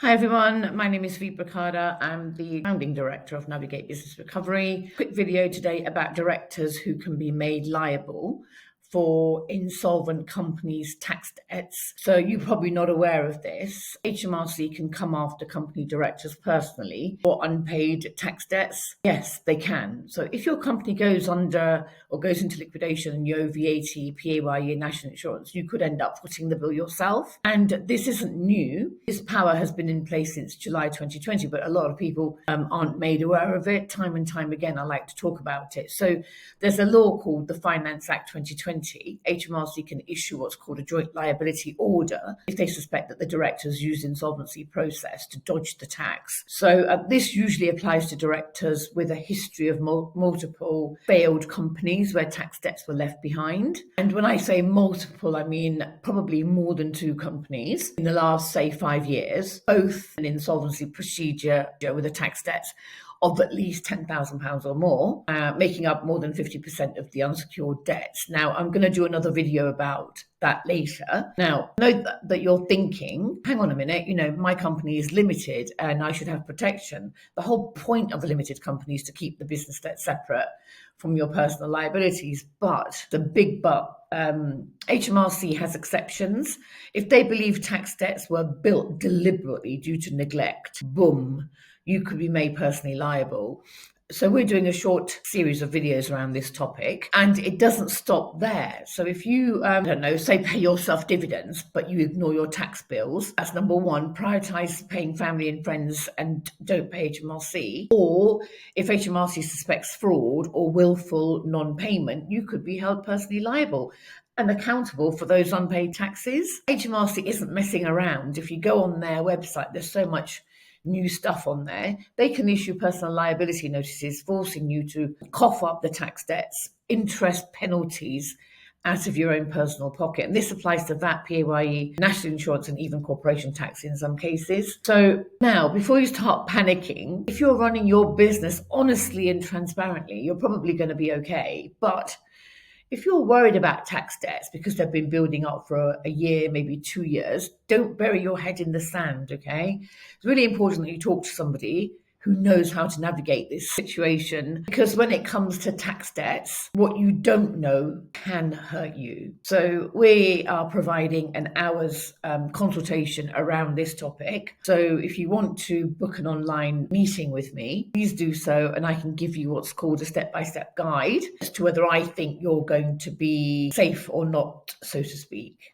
Hi everyone, my name is Vibha. I'm the founding director of Navigate Business Recovery. Quick video today about directors who can be made liable for insolvent companies' tax debts. So you're probably not aware of this. HMRC can come after company directors personally for unpaid tax debts. Yes, they can. So if your company goes under or goes into liquidation and you owe VAT, PAYE, and national insurance, you could end up footing the bill yourself. And this isn't new. This power has been in place since July 2020, but a lot of people aren't made aware of it. Time and time again, I like to talk about it. So there's a law called the Finance Act 2020. HMRC can issue what's called a Joint Liability Order if they suspect that the directors used insolvency process to dodge the tax. So this usually applies to directors with a history of multiple failed companies where tax debts were left behind. And when I say multiple, I mean probably more than two companies in the last, say, 5 years, both an insolvency procedure with a tax debt of at least £10,000 or more, making up more than 50% of the unsecured debts. Now, I'm going to do another video about that later. Now, note that you're thinking, hang on a minute, my company is limited and I should have protection. The whole point of a limited company is to keep the business debt separate from your personal liabilities. But the big but, HMRC has exceptions. If they believe tax debts were built deliberately due to neglect, boom, you could be made personally liable. So we're doing a short series of videos around this topic, and it doesn't stop there. So if you, say pay yourself dividends, but you ignore your tax bills, that's number one, prioritize paying family and friends and don't pay HMRC. Or if HMRC suspects fraud or willful non-payment, you could be held personally liable and accountable for those unpaid taxes. HMRC isn't messing around. If you go on their website, there's so much new stuff on there. They can issue personal liability notices forcing you to cough up the tax debts, interest penalties out of your own personal pocket. And this applies to VAT, PAYE, national insurance, and even corporation tax in some cases. So now, before you start panicking, if you're running your business honestly and transparently, you're probably going to be okay. But if you're worried about tax debts because they've been building up for a year, maybe 2 years, don't bury your head in the sand, okay? It's really important that you talk to somebody who knows how to navigate this situation, because when it comes to tax debts, what you don't know can hurt you. So we are providing an hour's consultation around this topic. So if you want to book an online meeting with me, please do so, and I can give you what's called a step-by-step guide as to whether I think you're going to be safe or not, so to speak.